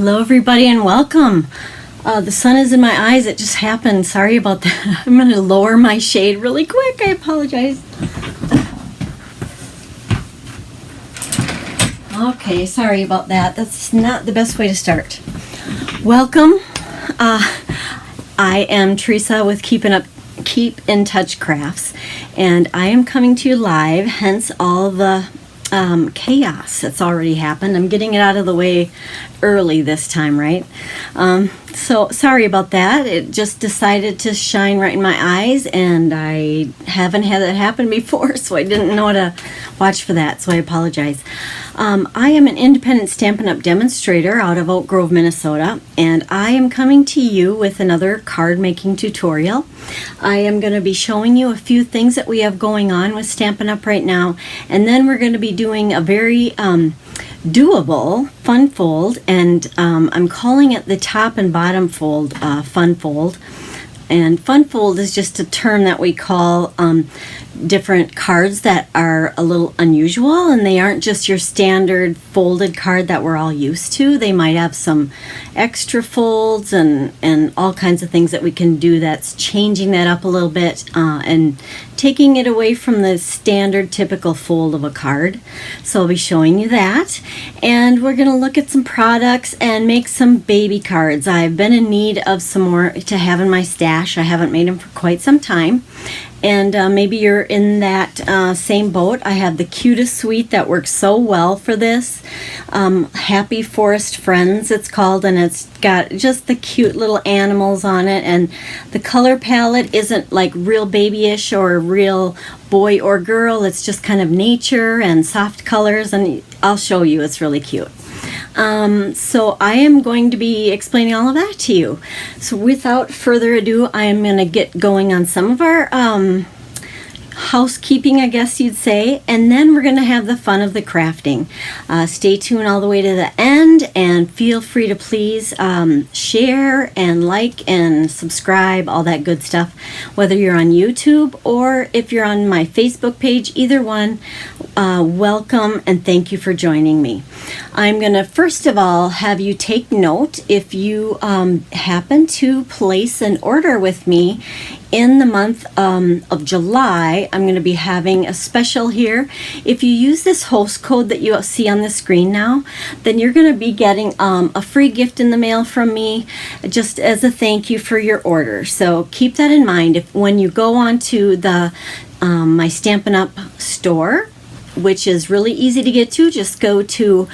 Hello everybody and welcome. The sun is in my eyes. It just happened. Sorry about that. I'm going to lower my shade really quick. I apologize. Okay, sorry about that. That's not the best way to start. Welcome. I am Teresa with Keep in Touch Crafts, and I am coming to you live, hence all the chaos that's already happened. I'm getting it out of the way early this time, right? So sorry about that. It just decided to shine right in my eyes, and I haven't had that happen before, so I didn't know how to watch for that, so I apologize. I am an independent Stampin' Up! Demonstrator out of Oak Grove, Minnesota, and I am coming to you with another card making tutorial. I am going to be showing you a few things that we have going on with Stampin' Up! Right now, and then we're going to be doing a very doable fun fold, and I'm calling it the top and bottom fold fun fold. And fun fold is just a term that we call different cards that are a little unusual, and they aren't just your standard folded card that we're all used to. They might have some extra folds and all kinds of things that we can do that's changing that up a little bit and taking it away from the standard typical fold of a card. So I'll be showing you that, and we're going to look at some products and make some baby cards. I've been in need of some more to have in my stash. I haven't made them for quite some time, and maybe you're in that same boat. I have the cutest suite that works so well for this. Happy Forest Friends it's called, and it's got just the cute little animals on it, and the color palette isn't like real babyish or real boy or girl. It's just kind of nature and soft colors, and I'll show you. It's really cute. So I am going to be explaining all of that to you. So without further ado, I am going to get going on some of our housekeeping, I guess you'd say, and then we're going to have the fun of the crafting. Stay tuned all the way to the end, and feel free to please share and like and subscribe, all that good stuff, whether you're on YouTube or if you're on my Facebook page. Either one, welcome and thank you for joining me. I'm going to first of all have you take note if you happen to place an order with me in the month of July. I'm going to be having a special here. If you use this host code that you see on the screen now, then you're going to be getting a free gift in the mail from me, just as a thank you for your order. So keep that in mind. If when you go on to the my Stampin' Up! Store, which is really easy to get to, just go to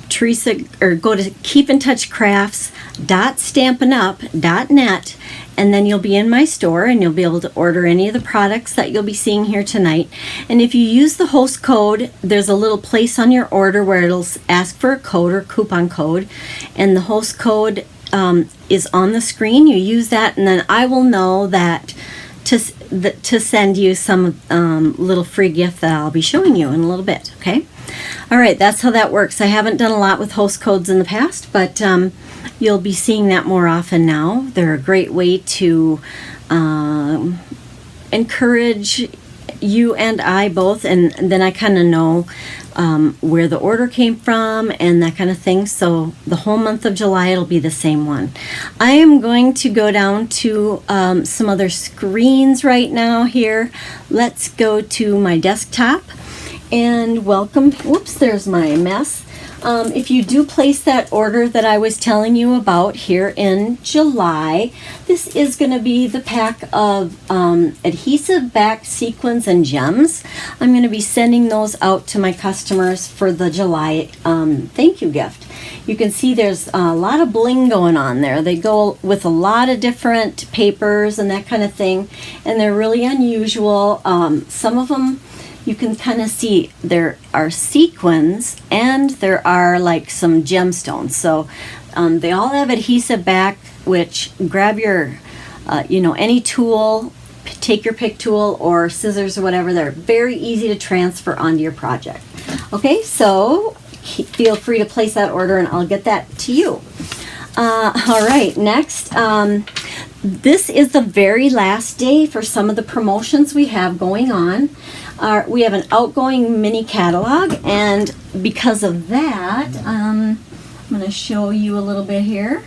Teresa, or go to keepintouchcrafts.stampinup.net, and then you'll be in my store and you'll be able to order any of the products that you'll be seeing here tonight. And if you use the host code, there's a little place on your order where it'll ask for a code or coupon code, and the host code is on the screen. You use that, and then I will know that to send you some little free gift that I'll be showing you in a little bit. Okay? All right, that's how that works. I haven't done a lot with host codes in the past, but you'll be seeing that more often now. They're a great way to encourage you and I both, and then I kind of know where the order came from and that kind of thing. So the whole month of July, it'll be the same one. I am going to go down to some other screens right now here. Let's go to my desktop and welcome. Whoops, there's my mess. If you do place that order that I was telling you about here in July, this is going to be the pack of adhesive back sequins and gems. I'm going to be sending those out to my customers for the July thank you gift. You can see there's a lot of bling going on there. They go with a lot of different papers and that kind of thing, and they're really unusual. Some of them you can kind of see there are sequins and there are like some gemstones. So they all have adhesive back, which grab your, any tool, take your pick tool or scissors or whatever. They're very easy to transfer onto your project. Okay, so feel free to place that order and I'll get that to you. All right, next, this is the very last day for some of the promotions we have going on. We have an outgoing mini catalog, and because of that, I'm going to show you a little bit here.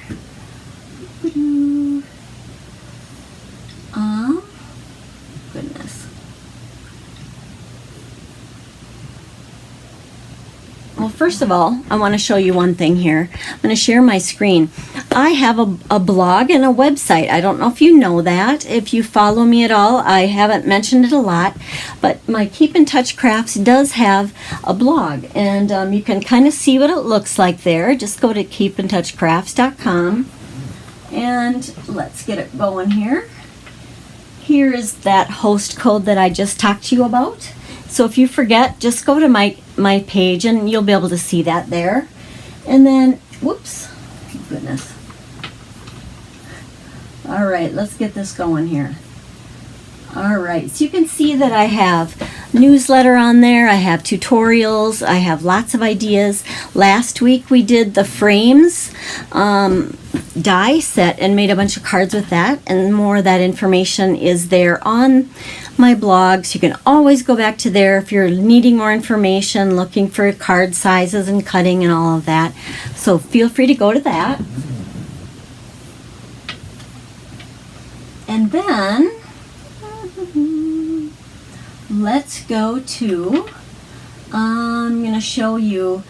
Goodness. Well, first of all, I want to show you one thing here. I'm going to share my screen. I have a blog and a website. I don't know if you know that. If you follow me at all, I haven't mentioned it a lot, but my Keep in Touch Crafts does have a blog, and you can kind of see what it looks like there. Just go to keepintouchcrafts.com, and let's get it going here. Here is that host code that I just talked to you about. So if you forget, just go to my page and you'll be able to see that there. And then, whoops, goodness. All right, let's get this going here. All right, so you can see that I have newsletter on there. I have tutorials. I have lots of ideas. Last week we did the frames die set and made a bunch of cards with that, and more of that information is there on my blog, so you can always go back to there if you're needing more information, looking for card sizes and cutting and all of that. So feel free to go to that. And then let's go to, I'm going to show you,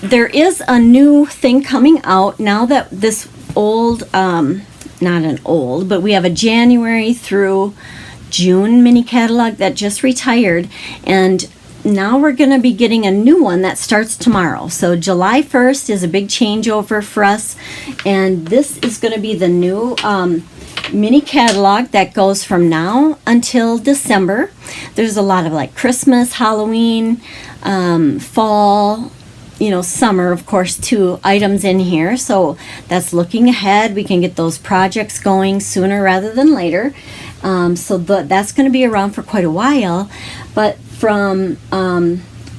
there is a new thing coming out now that this old, not an old, but we have a January through June mini catalog that just retired, and now we're going to be getting a new one that starts tomorrow. So July 1st is a big changeover for us, and this is going to be the new mini catalog that goes from now until December. There's a lot of like Christmas, Halloween, fall, summer, of course, too, items in here. So that's looking ahead. We can get those projects going sooner rather than later. So that's going to be around for quite a while. But from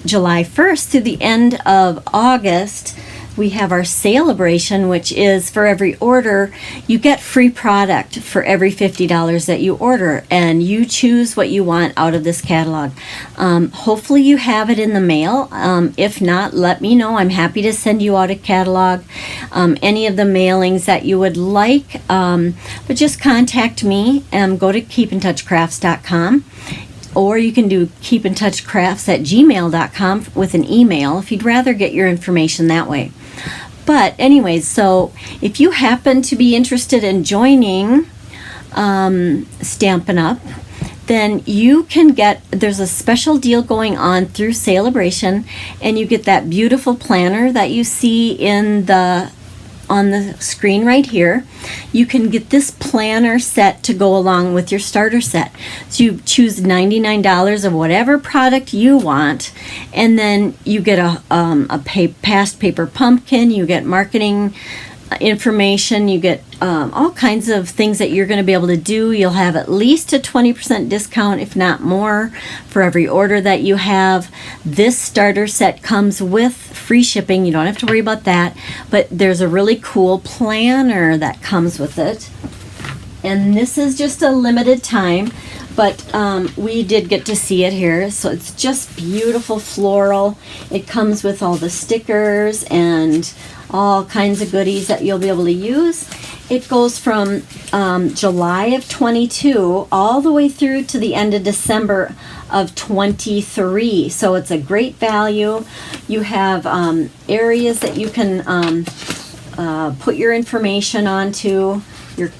July 1st to the end of August, we have our celebration, which is for every order, you get free product for every $50 that you order, and you choose what you want out of this catalog. Hopefully you have it in the mail. If not, let me know. I'm happy to send you out a catalog, any of the mailings that you would like, but just contact me and go to keepintouchcrafts.com. Or you can do keepintouchcrafts@gmail.com with an email if you'd rather get your information that way. But anyways, so if you happen to be interested in joining Stampin' Up!, then you can there's a special deal going on through Celebration, and you get that beautiful planner that you see on the screen right here. You can get this planner set to go along with your starter set. So you choose $99 of whatever product you want, and then you get a past paper pumpkin, you get marketing information, you get all kinds of things that you're going to be able to do. You'll have at least a 20% discount, if not more, for every order that you have. This starter set comes with free shipping. You don't have to worry about that, but there's a really cool planner that comes with it, and this is just a limited time, but we did get to see it here. So it's just beautiful floral. It comes with all the stickers and all kinds of goodies that you'll be able to use. It goes from July of 22 all the way through to the end of December of 23. So it's a great value. You have areas that you can put your information onto,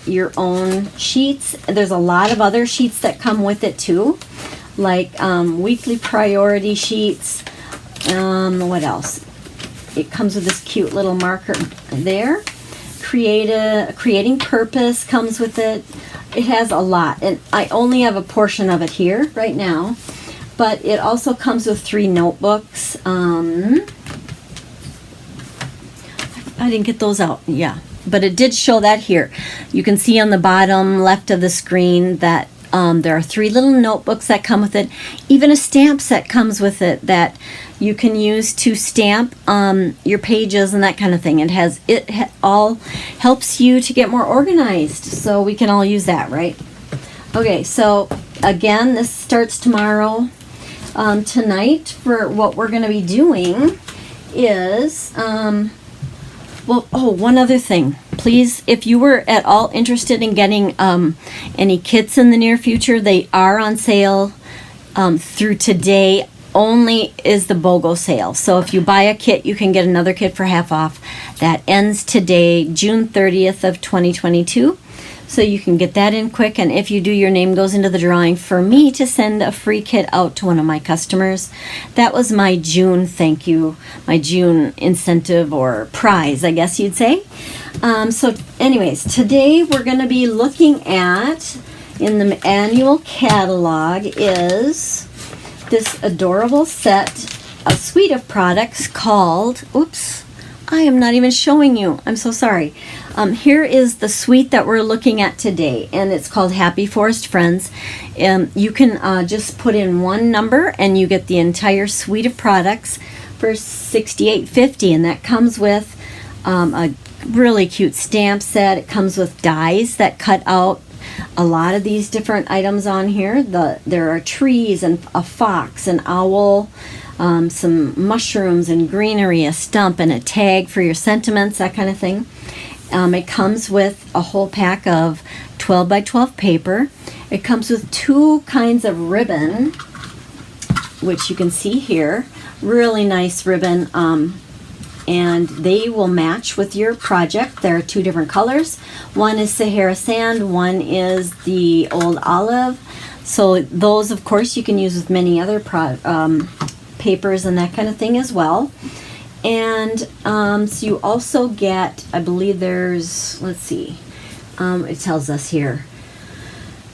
your own sheets. There's a lot of other sheets that come with it too, like weekly priority sheets. What else? It comes with this cute little marker there. Creating Purpose comes with it. It has a lot, and I only have a portion of it here right now, but it also comes with 3 notebooks. I didn't get those out, yeah, but it did show that here. You can see on the bottom left of the screen that there are 3 little notebooks that come with it. Even a stamp set comes with it that you can use to stamp your pages and that kind of thing. It all helps you to get more organized, so we can all use that, right? Okay, so again, this starts tomorrow. Tonight, for what we're going to be doing is Well, oh, one other thing. Please, if you were at all interested in getting any kits in the near future, they are on sale through today. Only is the BOGO sale. So if you buy a kit, you can get another kit for half off. That ends today, June 30th of 2022. So you can get that in quick, and if you do, your name goes into the drawing for me to send a free kit out to one of my customers. That was my June thank you, my June incentive or prize, I guess you'd say. So anyways, today we're going to be looking at, in the annual catalog, is this adorable set, a suite of products called, oops, I am not even showing you. I'm so sorry. Here is the suite that we're looking at today, and it's called Happy Forest Friends. You can just put in one number, and you get the entire suite of products for $68.50, and that comes with a really cute stamp set. It comes with dies that cut out a lot of these different items on here. There are trees and a fox, an owl, some mushrooms and greenery, a stump, and a tag for your sentiments, that kind of thing. It comes with a whole pack of 12 by 12 paper. It comes with two kinds of ribbon, which you can see here. Really nice ribbon, and they will match with your project. There are two different colors. One is Sahara Sand, one is the Old Olive. So those, of course, you can use with many other papers and that kind of thing as well. And so you also get, I believe there's, let's see, it tells us here,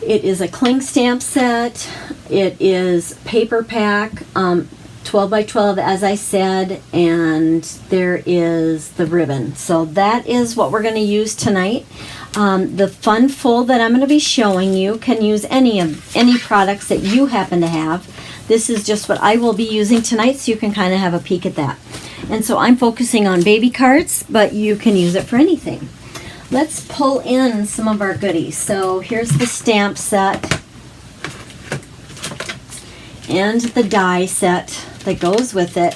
it is a cling stamp set, it is paper pack, 12 by 12 as I said, and there is the ribbon. So that is what we're going to use tonight. The fun fold that I'm going to be showing you can use any products that you happen to have. This is just what I will be using tonight, so you can kind of have a peek at that. And so I'm focusing on baby cards, but you can use it for anything. Let's pull in some of our goodies. So here's the stamp set and the die set that goes with it,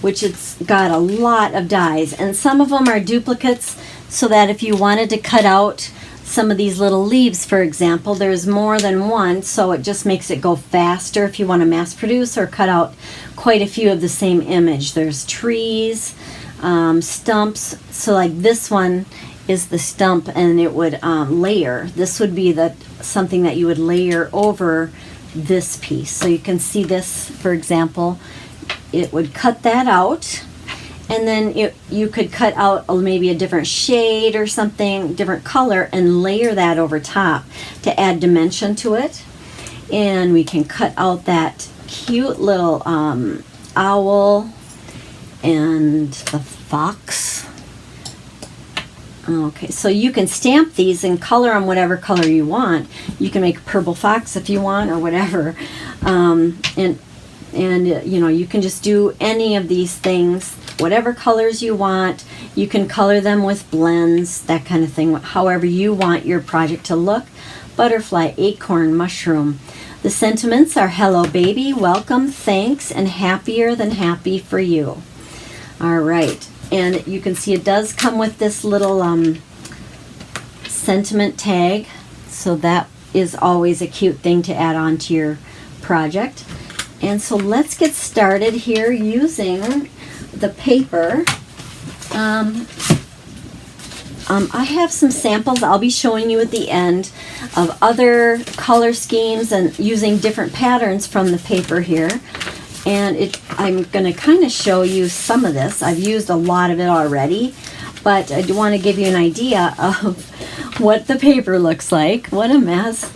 which it's got a lot of dies, and some of them are duplicates, so that if you wanted to cut out some of these little leaves, for example, there's more than one, so it just makes it go faster if you want to mass produce or cut out quite a few of the same image. There's trees, stumps, so like this one is the stump, and it would layer. This would be something that you would layer over this piece. So you can see this, for example, it would cut that out, and then you could cut out maybe a different shade or something, different color, and layer that over top to add dimension to it. And we can cut out that cute little owl and the fox. Okay, so you can stamp these and color them whatever color you want. You can make a purple fox if you want, or whatever. And you know, you can just do any of these things, whatever colors you want. You can color them with blends, that kind of thing, however you want your project to look. Butterfly, acorn, mushroom. The sentiments are hello baby, welcome, thanks, and happier than happy for you. All right. And you can see it does come with this little sentiment tag, so that is always a cute thing to add on to your project. And so let's get started here using the paper. I have some samples I'll be showing you at the end of other color schemes and using different patterns from the paper here. And I'm going to kind of show you some of this. I've used a lot of it already, but I do want to give you an idea of what the paper looks like. What a mess.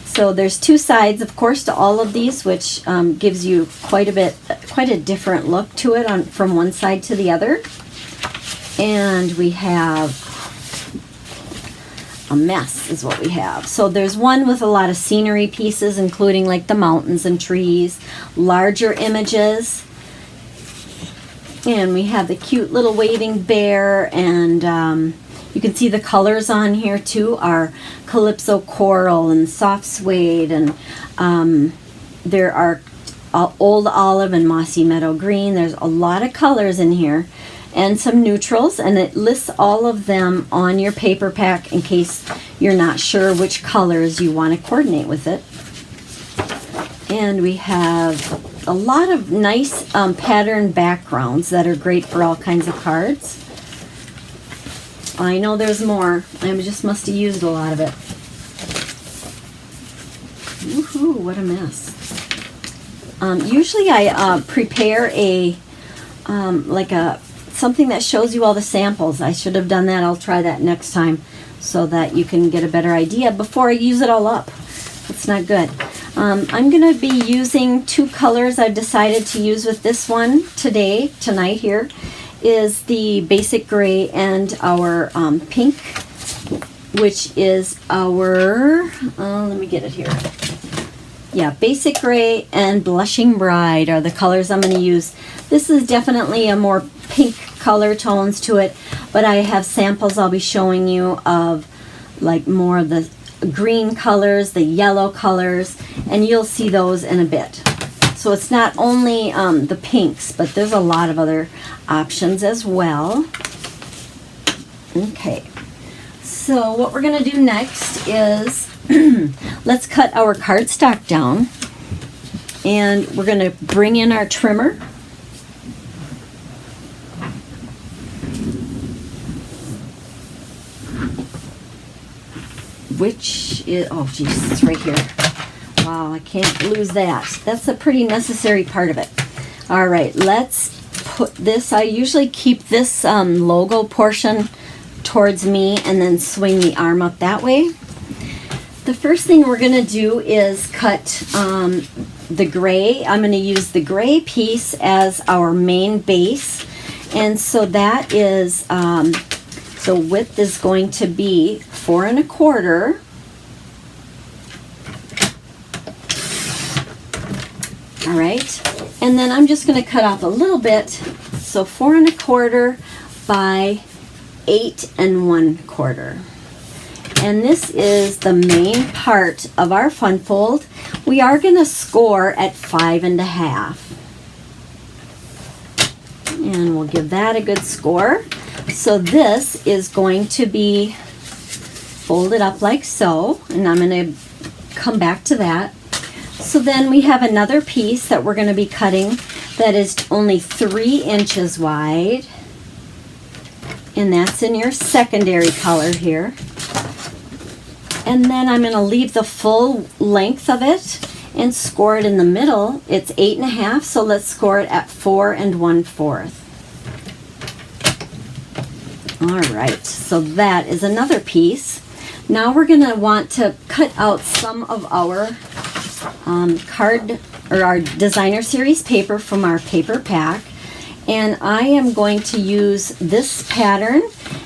So there's two sides, of course, to all of these, which gives you quite a different look to it from one side to the other. And we have a mess is what we have. So there's one with a lot of scenery pieces, including like the mountains and trees, larger images, and we have the cute little waving bear, and you can see the colors on here too are calypso coral and soft suede, and there are old olive and mossy meadow green. There's a lot of colors in here, and some neutrals, and it lists all of them on your paper pack in case you're not sure which colors you want to coordinate with it. And we have a lot of nice pattern backgrounds that are great for all kinds of cards. I know there's more. I just must have used a lot of it. Woohoo, what a mess. Usually I prepare a something that shows you all the samples. I should have done that. I'll try that next time so that you can get a better idea before I use it all up. It's not good. I'm going to be using two colors I've decided to use with this one tonight here, is the basic gray and our pink, which is our, let me get it here. Yeah, basic gray and blushing bride are the colors I'm going to use. This is definitely a more pink color tones to it, but I have samples I'll be showing you of like more of the green colors, the yellow colors, and you'll see those in a bit. So it's not only the pinks, but there's a lot of other options as well. Okay, so what we're going to do next is let's cut our cardstock down, and we're going to bring in our trimmer. Which is, oh geez, it's right here. Wow, I can't lose that. That's a pretty necessary part of it. All right, let's put this, I usually keep this logo portion towards me and then swing the arm up that way. The first thing we're going to do is cut the gray. I'm going to use the gray piece as our main base, and so that is the width is going to be 4 1/4. All right, and then I'm just going to cut off a little bit, so 4 1/4 by 8 1/4. And this is the main part of our fun fold. We are going to score at 5 1/2. And we'll give that a good score. So this is going to be folded up like so, and I'm going to come back to that. So then we have another piece that we're going to be cutting that is only 3 inches wide, and that's in your secondary color here. And then I'm going to leave the full length of it and score it in the middle. It's 8 1/2, so let's score it at 4 1/4. All right, so that is another piece. Now we're going to want to cut out some of our card or our designer series paper from our paper pack, and I am going to use this pattern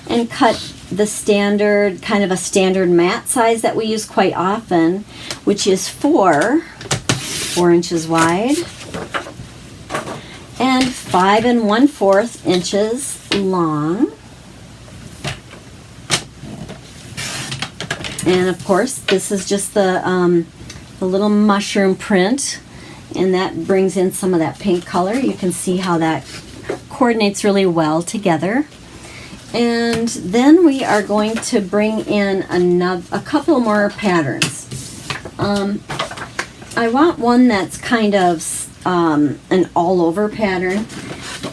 and cut the standard, kind of a standard mat size that we use quite often, which is 4 inches wide and 5 1/4 inches long. And of course, this is just the little mushroom print, and that brings in some of that pink color. You can see how that coordinates really well together. And then we are going to bring in a couple more patterns. I want one that's kind of an all-over pattern.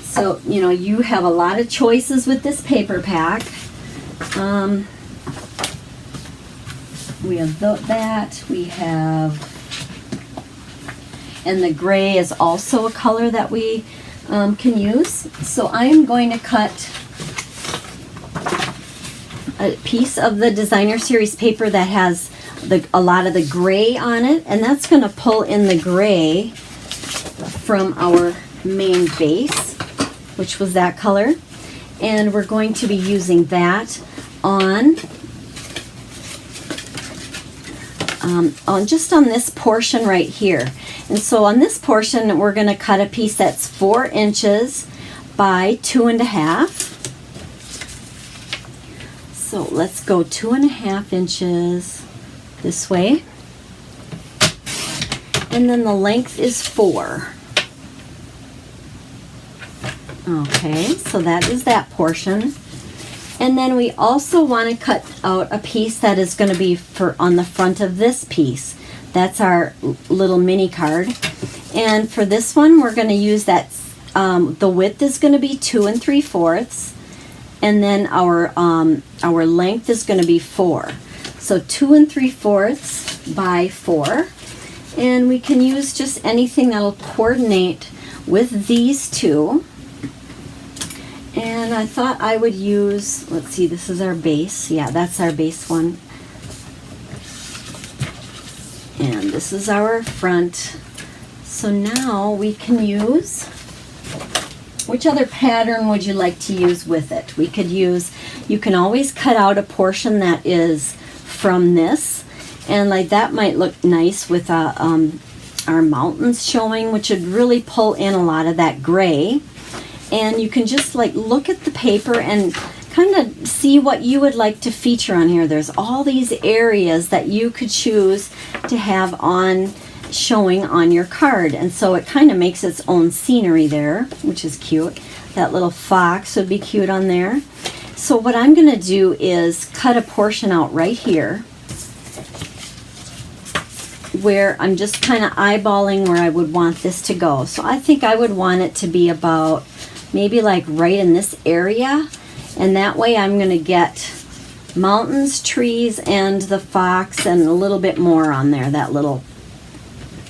So, you know, you have a lot of choices with this paper pack. We have that, we have, and the gray is also a color that we can use. So I am going to cut a piece of the designer series paper that has a lot of the gray on it, and that's going to pull in the gray from our main base, which was that color, and we're going to be using that on just on this portion right here. And so on this portion, we're going to cut a piece that's 4 inches by 2 1/2. So let's go 2 1/2 inches this way. And then the length is 4. Okay, so that is that portion. And then we also want to cut out a piece that is going to be for on the front of this piece. That's our little mini card. And for this one, we're going to use that, the width is going to be 2 3/4. And then our length is going to be 4. So 2 3/4 by 4. And we can use just anything that'll coordinate with these two. And I thought I would use, let's see, this is our base. Yeah, that's our base one. And this is our front. So now we can use, which other pattern would you like to use with it? We could use, you can always cut out a portion that is from this. And like that might look nice with our mountains showing, which would really pull in a lot of that gray. And you can just like look at the paper and kind of see what you would like to feature on here. There's all these areas that you could choose to have on showing on your card. And so it kind of makes its own scenery there, which is cute. That little fox would be cute on there. So what I'm going to do is cut a portion out right here where I'm just kind of eyeballing where I would want this to go. So I think I would want it to be about maybe like right in this area, and that way I'm going to get mountains, trees, and the fox, and a little bit more on there, that little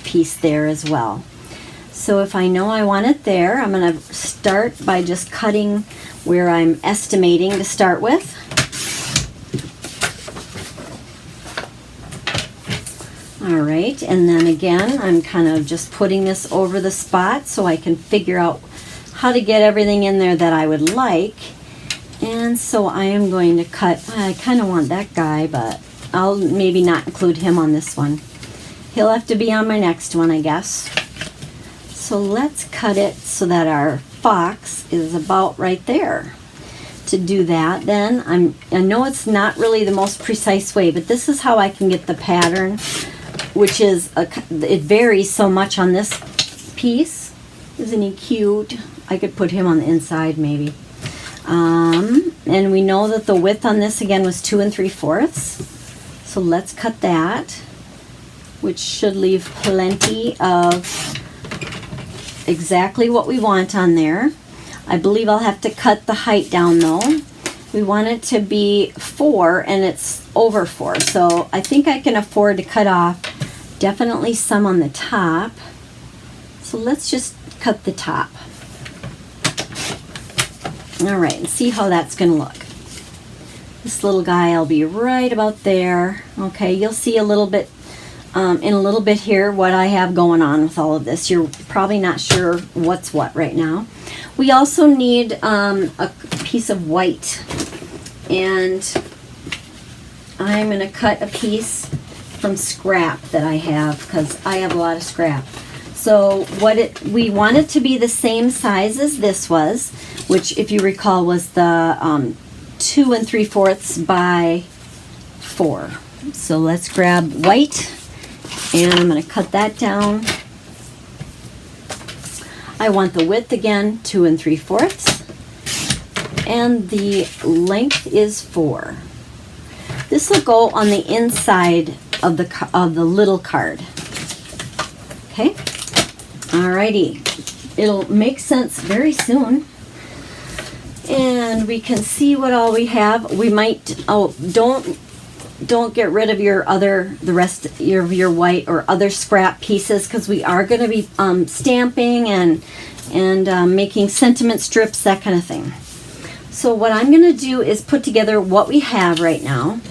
piece there as well. So if I know I want it there, I'm going to start by just cutting where I'm estimating to start with. All right, and then again, I'm kind of just putting this over the spot so I can figure out how to get everything in there that I would like. And so I am going to cut, I kind of want that guy, but I'll maybe not include him on this one. He'll have to be on my next one, I guess. So let's cut it so that our fox is about right there. To do that, then, I know it's not really the most precise way, but this is how I can get the pattern, which is, it varies so much on this piece. Isn't he cute? I could put him on the inside maybe. And we know that the width on this again was 2 3/4. So let's cut that, which should leave plenty of exactly what we want on there. I believe I'll have to cut the height down though. We want it to be 4 and it's over 4. So I think I can afford to cut off definitely some on the top. So let's just cut the top. All right, and see how that's going to look. This little guy will be right about there. Okay, you'll see a little bit in a little bit here what I have going on with all of this. You're probably not sure what's what right now. We also need a piece of white, and I'm going to cut a piece from scrap that I have because I have a lot of scrap. So we want it to be the same size as this was, which if you recall was the 2 3/4 by 4. So let's grab white, and I'm going to cut that down. I want the width again 2 3/4, and the length is 4. This will go on the inside of the little card. Okay. Alrighty, it'll make sense very soon. And we can see what all we have. We might, don't get rid of the rest of your white or other scrap pieces, because we are going to be stamping and making sentiment strips, that kind of thing. So what I'm going to do is put together what we have right now,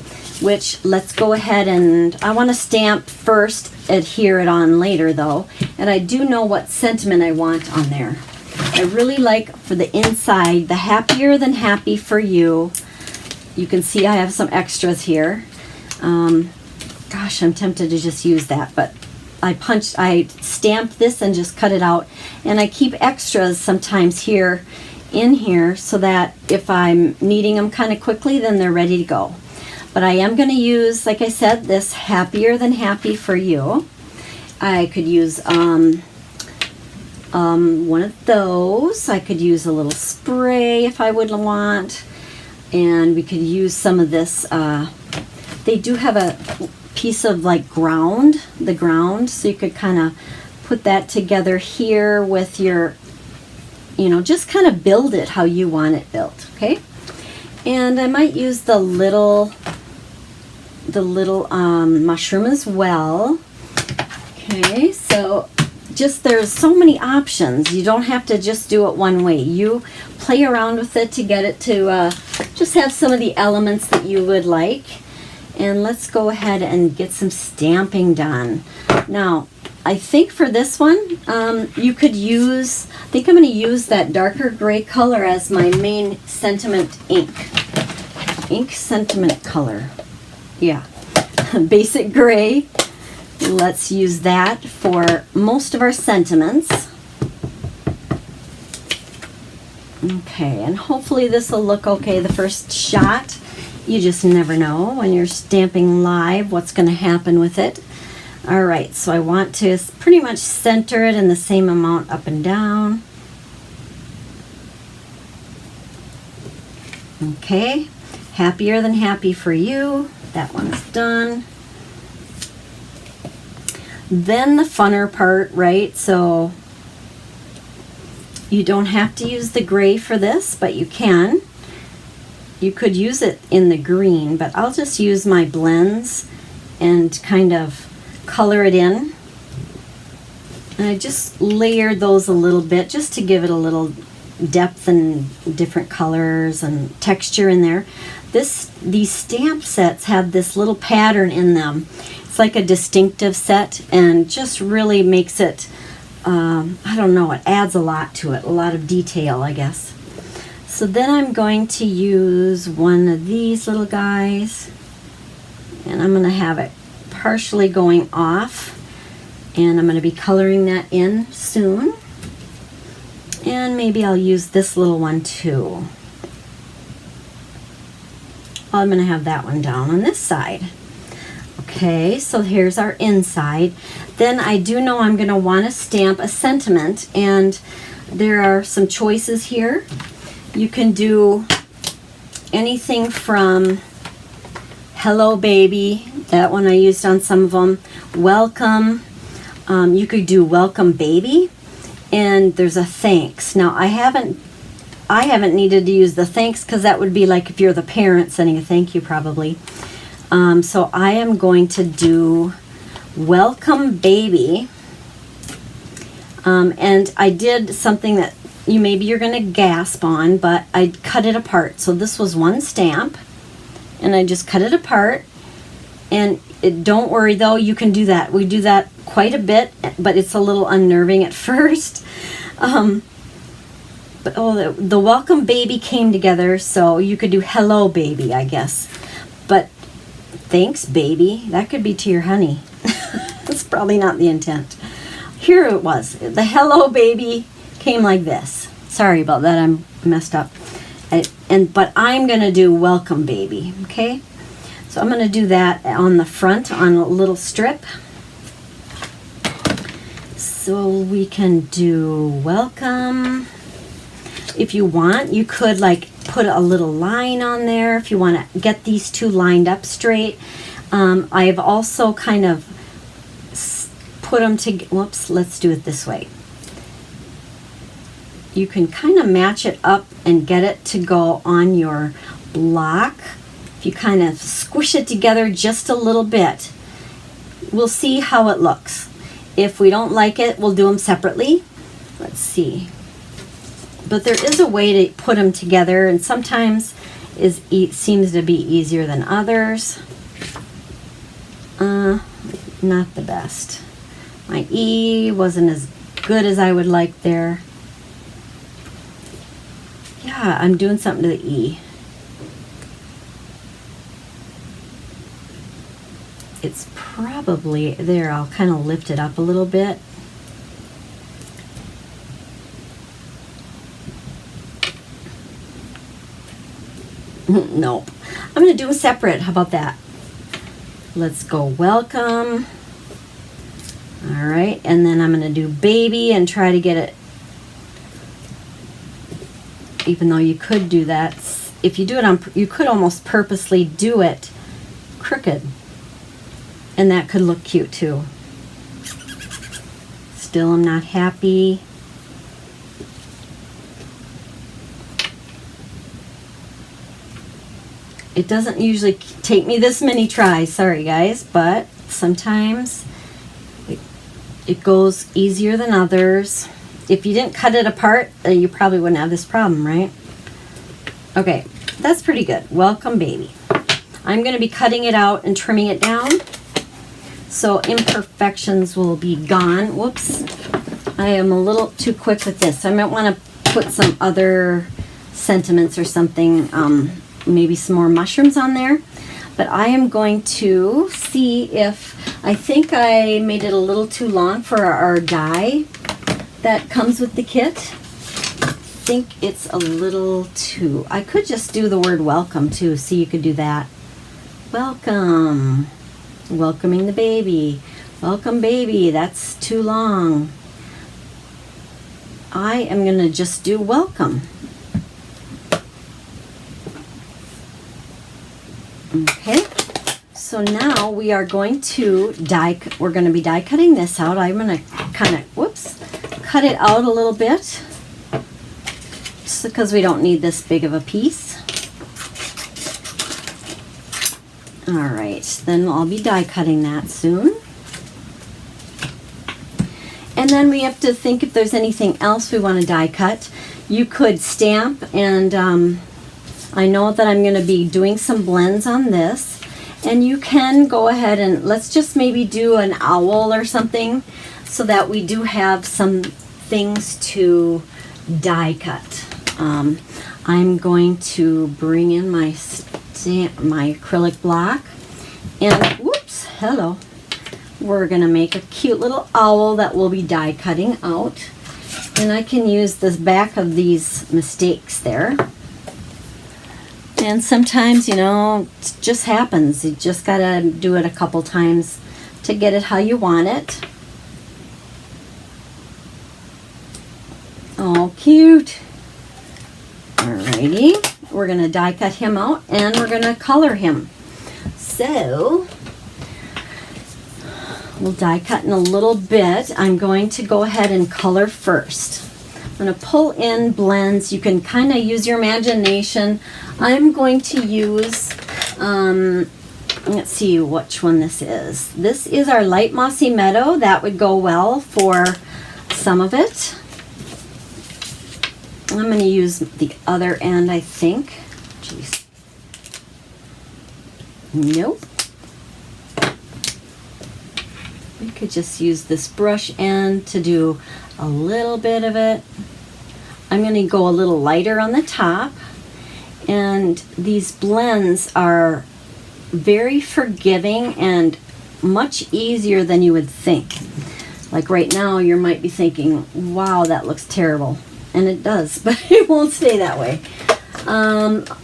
which let's go ahead and, I want to stamp first, adhere it on later though, and I do know what sentiment I want on there. I really like for the inside, the happier than happy for you. You can see I have some extras here. Gosh, I'm tempted to just use that, but I stamped this and just cut it out, and I keep extras sometimes here in here so that if I'm needing them kind of quickly, then they're ready to go. But I am going to use, like I said, this happier than happy for you. I could use one of those. I could use a little spray if I would want. And we could use some of this. They do have a piece of like the ground, so you could kind of put that together here with your, just kind of build it how you want it built, okay? And I might use the little mushroom as well. Okay, so there's so many options. You don't have to just do it one way. You play around with it to get it to just have some of the elements that you would like. And let's go ahead and get some stamping done. Now, I think for this one, you could use, I think I'm going to use that darker gray color as my main sentiment ink. Ink sentiment color. Yeah. Basic gray. Let's use that for most of our sentiments. Okay, and hopefully this will look okay the first shot. You just never know when you're stamping live what's going to happen with it. All right, so I want to pretty much center it in the same amount up and down. Okay, happier than happy for you. That one's done. Then the funner part, right? So you don't have to use the gray for this, but you can. You could use it in the green, but I'll just use my blends and kind of color it in. And I just layered those a little bit just to give it a little depth and different colors and texture in there. These stamp sets have this little pattern in them. It's like a distinctive set and just really makes it, I don't know, it adds a lot to it, a lot of detail, I guess. So then I'm going to use one of these little guys, and I'm going to have it partially going off, and I'm going to be coloring that in soon. And maybe I'll use this little one too. I'm going to have that one down on this side. Okay, so here's our inside. Then I do know I'm going to want to stamp a sentiment, and there are some choices here. You can do anything from hello baby, that one I used on some of them, welcome, you could do welcome baby, and there's a thanks. Now I haven't needed to use the thanks because that would be like if you're the parent sending a thank you probably. So I am going to do welcome baby, and I did something that maybe you're going to gasp on, but I cut it apart. So this was one stamp, and I just cut it apart. And don't worry though, you can do that. We do that quite a bit, but it's a little unnerving at first. But the welcome baby came together, so you could do hello baby, I guess. But thanks baby, that could be to your honey. That's probably not the intent. Here it was. The hello baby came like this. Sorry about that, I'm messed up. But I'm gonna do welcome baby, okay? So I'm gonna do that on the front on a little strip. So we can do welcome. If you want, you could like put a little line on there if you want to get these two lined up straight. I've also kind of put them together. Whoops, let's do it this way. You can kind of match it up and get it to go on your block. If you kind of squish it together just a little bit, we'll see how it looks. If we don't like it, we'll do them separately. Let's see. But there is a way to put them together, and sometimes it seems to be easier than others. Not the best. My E wasn't as good as I would like there. Yeah, I'm doing something to the E. It's probably there. I'll kind of lift it up a little bit. Nope. I'm going to do a separate. How about that? Let's go welcome. All right, and then I'm going to do baby and try to get it even though you could do that. If you do it on, you could almost purposely do it crooked, and that could look cute too. Still, I'm not happy. It doesn't usually take me this many tries, sorry guys, but sometimes it goes easier than others. If you didn't cut it apart, you probably wouldn't have this problem, right? Okay, that's pretty good. Welcome, baby. I'm going to be cutting it out and trimming it down, so imperfections will be gone. Whoops, I am a little too quick with this. I might want to put some other sentiments or something, maybe some more mushrooms on there. But I am going to see if, I think I made it a little too long for our die that comes with the kit. I think it's a little too, I could just do the word welcome too, so you could do that. Welcome. Welcoming the baby. Welcome, baby. That's too long. I am going to just do welcome. Okay, so now we are going to we're going to be die cutting this out. I'm going to kind of, cut it out a little bit, just because we don't need this big of a piece. All right, then I'll be die cutting that soon. And then we have to think if there's anything else we want to die cut. You could stamp, and I know that I'm going to be doing some blends on this, and you can go ahead and let's just maybe do an owl or something, so that we do have some things to die cut. I'm going to bring in my acrylic block, and whoops, hello. We're going to make a cute little owl that we'll be die cutting out, and I can use the back of these mistakes there. And sometimes, you know, it just happens. You just gotta do it a couple times to get it how you want it. Oh, cute. Alrighty, we're gonna die cut him out, and we're gonna color him. So, we'll die cut in a little bit. I'm going to go ahead and color first. I'm going to pull in blends. You can kind of use your imagination. I'm going to use, let's see which one this is. This is our light mossy meadow. That would go well for some of it. I'm going to use the other end, I think. Jeez. Nope. We could just use this brush end to do a little bit of it. I'm going to go a little lighter on the top, and these blends are very forgiving and much easier than you would think. Like right now you might be thinking, wow, that looks terrible, and it does, but it won't stay that way.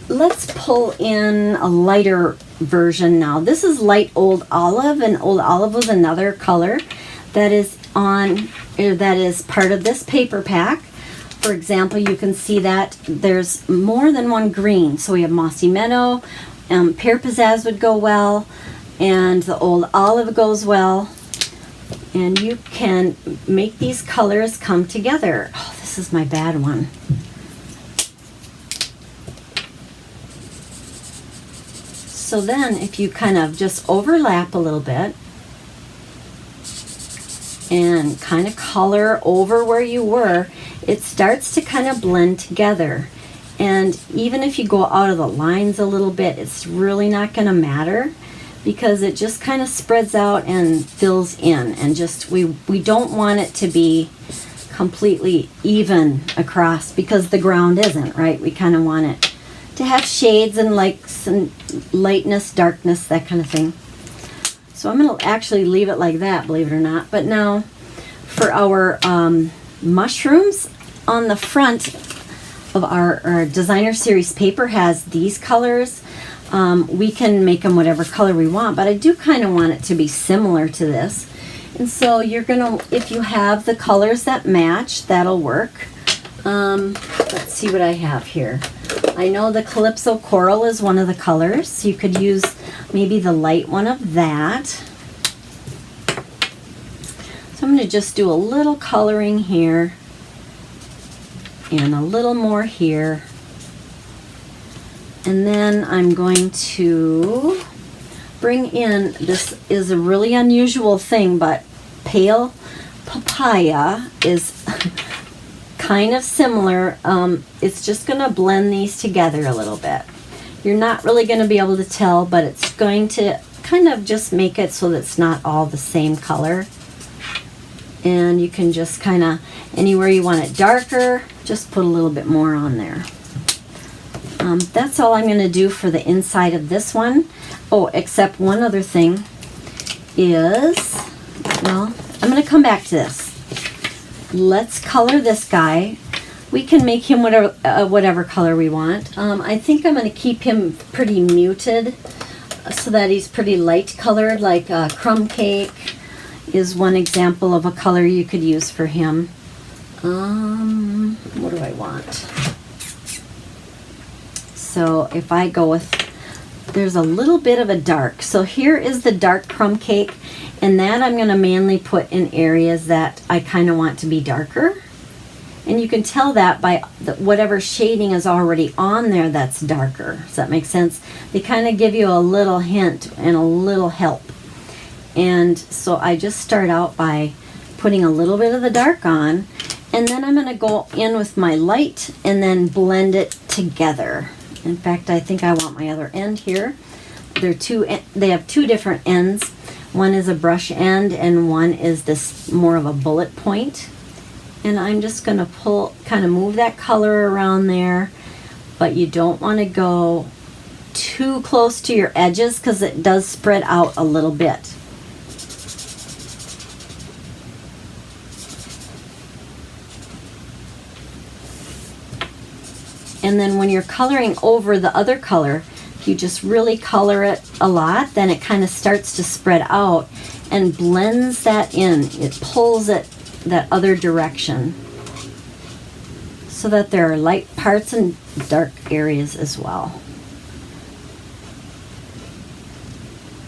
Let's pull in a lighter version now. This is light old olive, and old olive was another color that is part of this paper pack. For example, you can see that there's more than one green. So we have mossy meadow, pear pizzazz would go well, and the old olive goes well. And you can make these colors come together. Oh, this is my bad one. So then if you kind of just overlap a little bit and kind of color over where you were, it starts to kind of blend together. And even if you go out of the lines a little bit, it's really not going to matter, because it just kind of spreads out and fills in, and just we don't want it to be completely even across, because the ground isn't, right? We kind of want it to have shades and like some lightness, darkness, that kind of thing. So I'm going to actually leave it like that, believe it or not. But now for our mushrooms, on the front of our designer series paper has these colors. We can make them whatever color we want, but I do kind of want it to be similar to this. And so you're gonna, if you have the colors that match, that'll work. Let's see what I have here. I know the Calypso Coral is one of the colors. So you could use maybe the light one of that. So I'm going to just do a little coloring here and a little more here. And then I'm going to bring in, this is a really unusual thing, but pale papaya is kind of similar. It's just going to blend these together a little bit. You're not really going to be able to tell, but it's going to kind of just make it so that it's not all the same color. And you can just kind of, anywhere you want it darker, just put a little bit more on there. That's all I'm going to do for the inside of this one. Oh, except one other thing is, well, I'm going to come back to this. Let's color this guy. We can make him whatever color we want. I think I'm going to keep him pretty muted so that he's pretty light colored, like crumb cake is one example of a color you could use for him. What do I want? So if I go with, there's a little bit of a dark. So here is the dark crumb cake, and that I'm going to mainly put in areas that I kind of want to be darker. And you can tell that by whatever shading is already on there that's darker. Does that make sense? They kind of give you a little hint and a little help. And so I just start out by putting a little bit of the dark on, and then I'm going to go in with my light and then blend it together. In fact, I think I want my other end here. They have two different ends. One is a brush end and one is this more of a bullet point. And I'm just going to kind of move that color around there, but you don't want to go too close to your edges because it does spread out a little bit. And then when you're coloring over the other color, if you just really color it a lot, then it kind of starts to spread out and blends that in. It pulls it that other direction so that there are light parts and dark areas as well.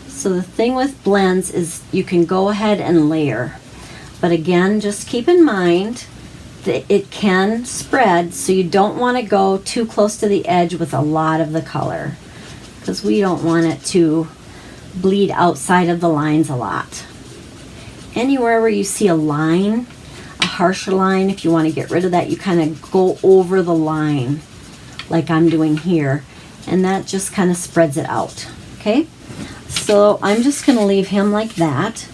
So the thing with blends is you can go ahead and layer. But again, just keep in mind that it can spread, so you don't want to go too close to the edge with a lot of the color because we don't want it to bleed outside of the lines a lot. Anywhere where you see a line, a harsher line, if you want to get rid of that, you kind of go over the line like I'm doing here, and that just kind of spreads it out. Okay, so I'm just going to leave him like that.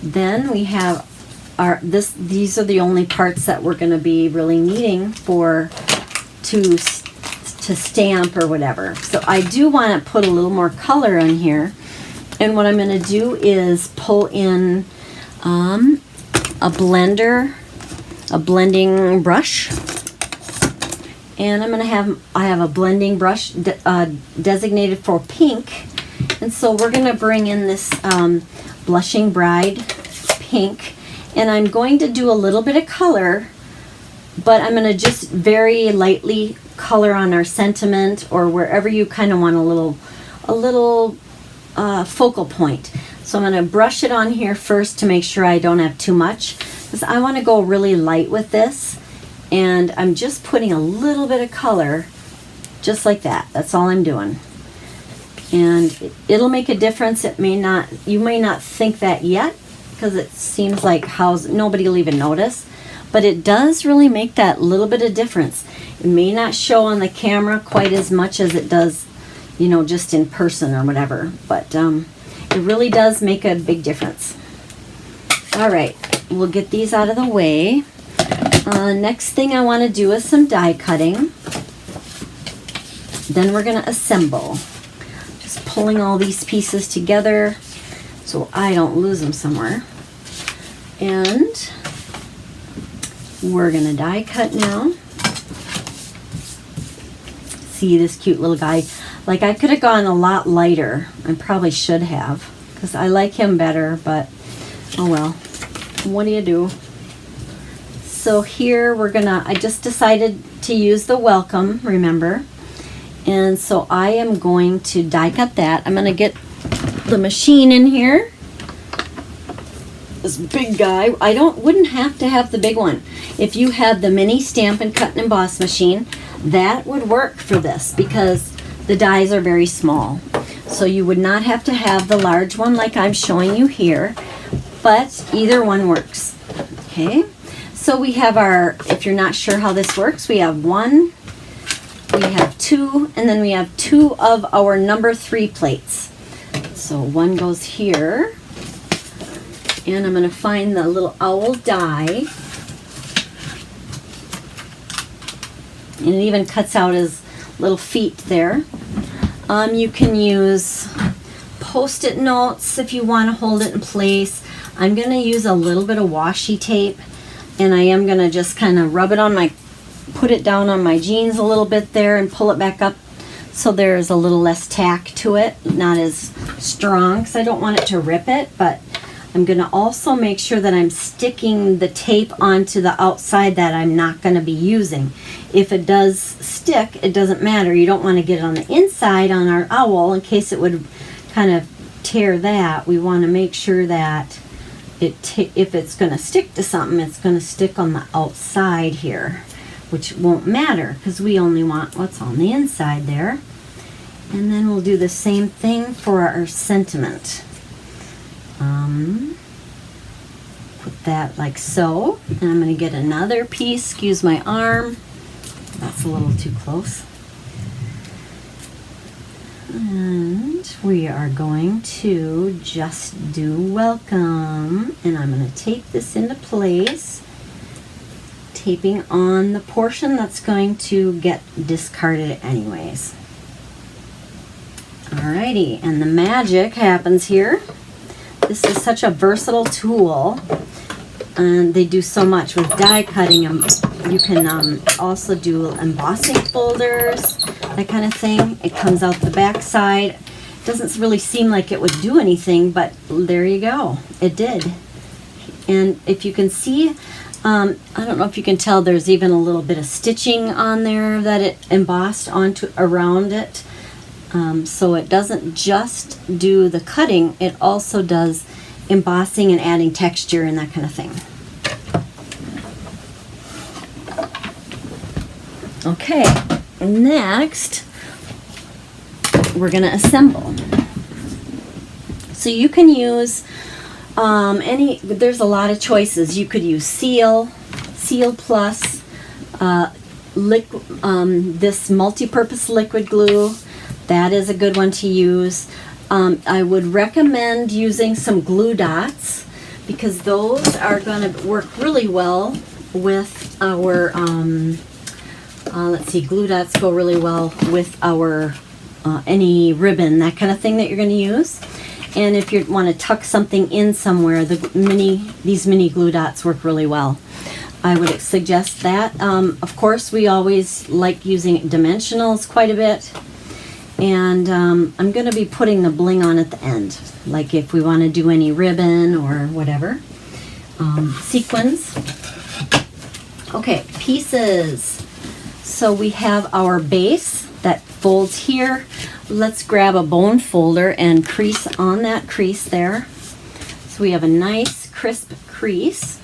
Then we have these are the only parts that we're going to be really needing to stamp or whatever. So I do want to put a little more color in here, and what I'm going to do is pull in a blending brush, and I have a blending brush designated for pink. And so we're going to bring in this Blushing Bride pink, and I'm going to do a little bit of color, but I'm going to just very lightly color on our sentiment or wherever you kind of want a little focal point. So I'm going to brush it on here first to make sure I don't have too much, because I want to go really light with this, and I'm just putting a little bit of color just like that. That's all I'm doing. And it'll make a difference. You may not think that yet because it seems like nobody will even notice, but it does really make that little bit of difference. It may not show on the camera quite as much as it does, just in person or whatever, but it really does make a big difference. All right, we'll get these out of the way. Next thing I want to do is some die cutting. Then we're going to assemble. Just pulling all these pieces together so I don't lose them somewhere. And we're going to die cut now. See this cute little guy. Like, I could have gone a lot lighter. I probably should have, because I like him better, but Oh well, what do you do? So here I just decided to use the welcome, remember? And so I am going to die cut that. I'm going to get the machine in here. This big guy. I wouldn't have to have the big one. If you had the mini stamp and cut and emboss machine, that would work for this because the dies are very small. So you would not have to have the large one like I'm showing you here, but either one works. Okay, so we have if you're not sure how this works, we have 1, we have 2, and then we have 2 of our number 3 plates. So 1 goes here, and I'm going to find the little owl die, and it even cuts out his little feet there. You can use Post-it notes if you want to hold it in place. I'm going to use a little bit of washi tape, and I am going to just kind of put it down on my jeans a little bit there and pull it back up so there's a little less tack to it, not as strong because I don't want it to rip it, but I'm going to also make sure that I'm sticking the tape onto the outside that I'm not going to be using. If it does stick, it doesn't matter. You don't want to get it on the inside on our owl in case it would kind of tear that. We want to make sure that if it's going to stick to something, it's going to stick on the outside here, which won't matter because we only want what's on the inside there. And then we'll do the same thing for our sentiment. Put that like so, and I'm going to get another piece. Excuse my arm, that's a little too close. And we are going to just do welcome, and I'm going to tape this into place, taping on the portion that's going to get discarded anyways. Alrighty, and the magic happens here. This is such a versatile tool, and they do so much with die cutting. You can also do embossing folders, that kind of thing. It comes out the back side. It doesn't really seem like it would do anything, but there you go. It did. And if you can see, I don't know if you can tell, there's even a little bit of stitching on there that it embossed around it. So it doesn't just do the cutting, it also does embossing and adding texture and that kind of thing. Okay, next we're going to assemble. So you can use there's a lot of choices. You could use Seal Plus, this multi-purpose liquid glue. That is a good one to use. I would recommend using some glue dots because those are going to work really well with our, let's see, glue dots go really well with our any ribbon, that kind of thing that you're going to use. And if you want to tuck something in somewhere, these mini glue dots work really well. I would suggest that. Of course, we always like using dimensionals quite a bit. And I'm going to be putting the bling on at the end, like if we want to do any ribbon or whatever. Sequins. Okay, pieces. So we have our base that folds here. Let's grab a bone folder and crease on that crease there. So we have a nice crisp crease.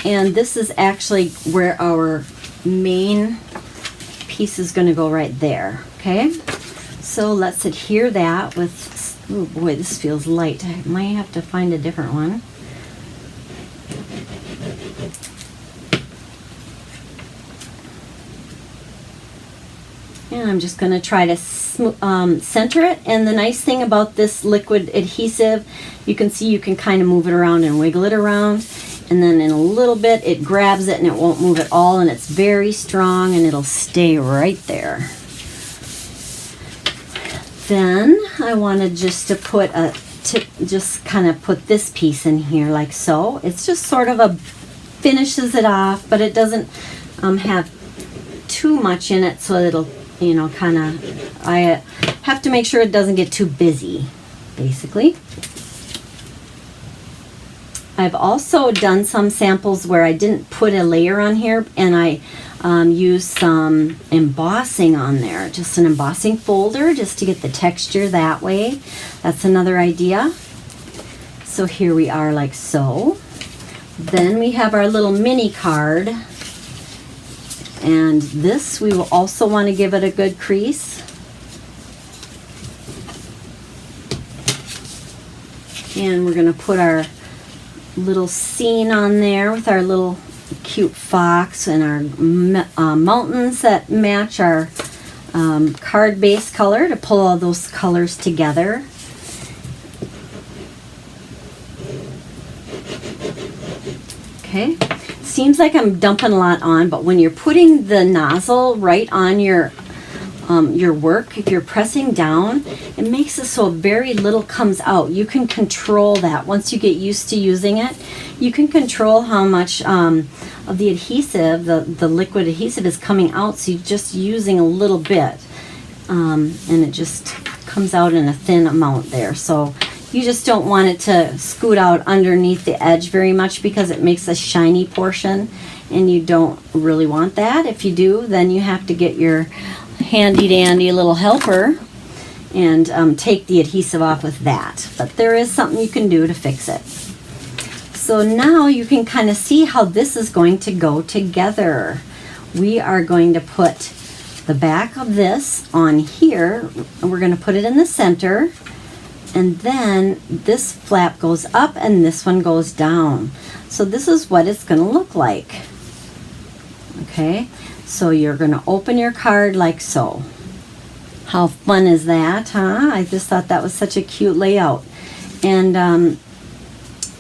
And this is actually where our main piece is going to go, right there. Okay? So let's adhere that with, oh boy, this feels light. I might have to find a different one. And I'm just going to try to center it. And the nice thing about this liquid adhesive, you can see you can kind of move it around and wiggle it around. And then in a little bit, it grabs it and it won't move at all. And it's very strong and it'll stay right there. Then I wanted just to put just kind of put this piece in here like so. It's just sort of finishes it off, but it doesn't have too much in it, so it'll, you know, kind of, I have to make sure it doesn't get too busy, basically. I've also done some samples where I didn't put a layer on here, and I used some embossing on there, just an embossing folder, just to get the texture that way. That's another idea. So here we are, like so. Then we have our little mini card, and this we will also want to give it a good crease. And we're going to put our little scene on there with our little cute fox and our mountains that match our card base color to pull all those colors together. Okay, seems like I'm dumping a lot on, but when you're putting the nozzle right on your work, if you're pressing down, it makes it so very little comes out. You can control that. Once you get used to using it, you can control how much of the adhesive, the liquid adhesive, is coming out, so you're just using a little bit, and it just comes out in a thin amount there. So you just don't want it to scoot out underneath the edge very much, because it makes a shiny portion, and you don't really want that. If you do, then you have to get your handy dandy little helper and take the adhesive off with that. But there is something you can do to fix it. So now you can kind of see how this is going to go together. We are going to put the back of this on here, and we're going to put it in the center, and then this flap goes up and this one goes down. So this is what it's going to look like. Okay, so you're going to open your card like so. How fun is that, huh? I just thought that was such a cute layout. And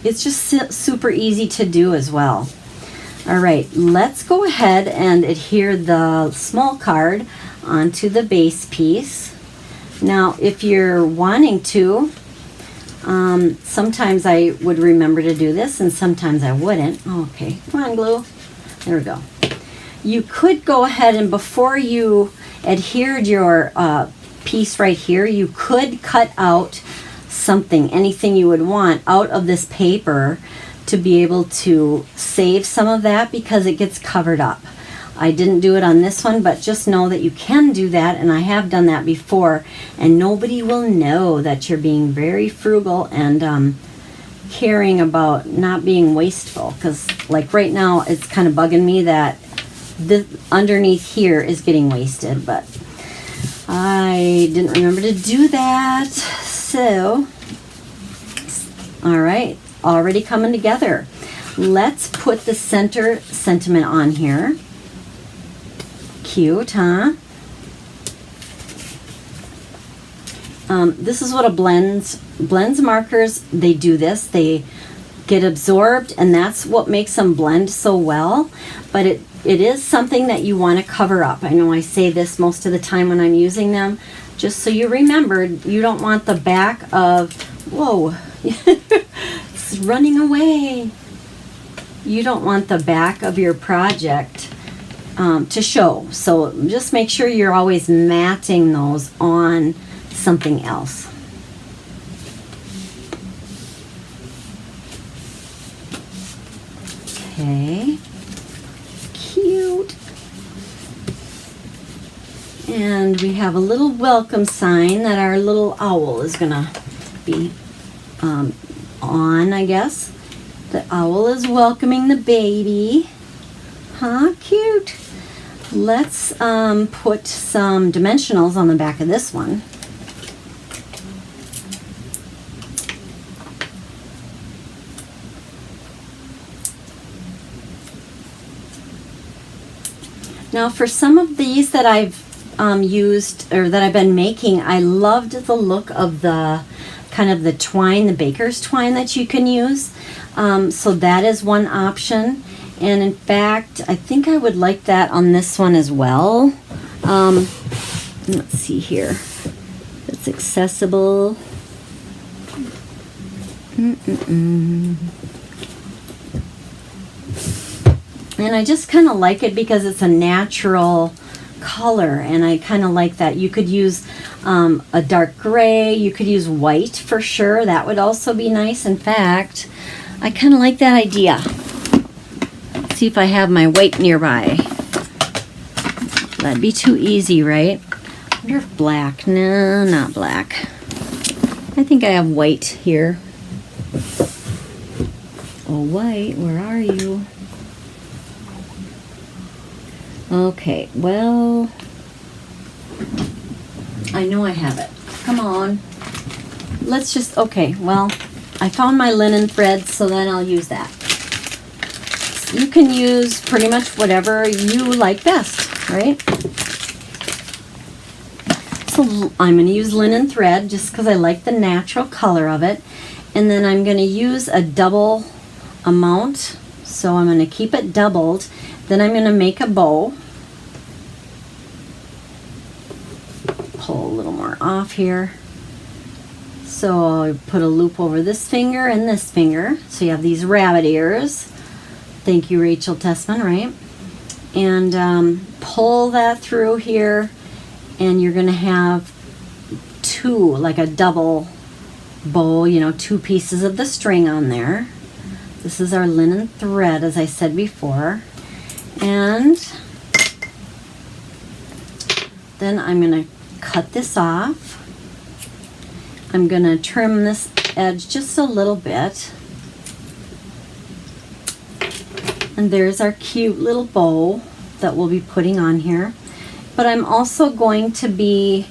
it's just super easy to do as well. All right, let's go ahead and adhere the small card onto the base piece. Now, if you're wanting to, sometimes I would remember to do this and sometimes I wouldn't. Okay, come on, glue. There we go. You could go ahead and, before you adhered your piece right here, you could cut out something, anything you would want out of this paper to be able to save some of that, because it gets covered up. I didn't do it on this one, but just know that you can do that, and I have done that before, and nobody will know that you're being very frugal and caring about not being wasteful. Because like right now, it's kind of bugging me that the underneath here is getting wasted, but I didn't remember to do that. So, all right, already coming together. Let's put the center sentiment on here. Cute, huh? This is what a blends markers, they do this. They get absorbed, and that's what makes them blend so well. But it is something that you want to cover up. I know I say this most of the time when I'm using them, just so you remember, you don't want the back of, whoa, it's running away. You don't want the back of your project to show. So just make sure you're always matting those on something else. Okay, cute. And we have a little welcome sign that our little owl is gonna be on, I guess. The owl is welcoming the baby. Huh, cute. Let's put some dimensionals on the back of this one. Now, for some of these that I've used, or that I've been making, I loved the look of the kind of the twine, the baker's twine that you can use. So that is one option. And in fact, I think I would like that on this one as well. Let's see here. It's accessible. And I just kind of like it because it's a natural color, and I kind of like that. You could use a dark gray, you could use white for sure. That would also be nice. In fact, I kind of like that idea. See if I have my white nearby. That'd be too easy, right? I wonder if black. No, not black. I think I have white here. Oh, white, where are you? Okay, well, I know I have it. Come on. Let's just, okay, well, I found my linen thread, so then I'll use that. You can use pretty much whatever you like best, right? So I'm going to use linen thread just because I like the natural color of it. And then I'm going to use a double amount. So I'm going to keep it doubled. Then I'm going to make a bow. Pull a little more off here. So I put a loop over this finger and this finger. So you have these rabbit ears. Thank you, Rachel Tessman, right? And pull that through here. And you're going to have two, like a double bow, you know, two pieces of the string on there. This is our linen thread, as I said before. And then I'm going to cut this off. I'm going to trim this edge just a little bit. And there's our cute little bow that we'll be putting on here. But I'm also going to be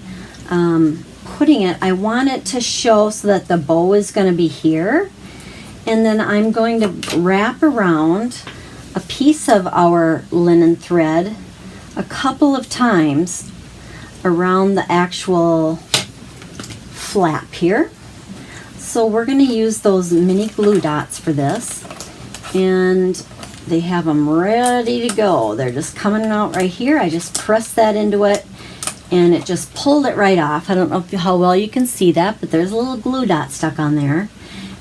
putting it, I want it to show so that the bow is going to be here. And then I'm going to wrap around a piece of our linen thread a couple of times around the actual flap here. So we're going to use those mini glue dots for this. And they have them ready to go. They're just coming out right here. I just pressed that into it and it just pulled it right off. I don't know how well you can see that, but there's a little glue dot stuck on there.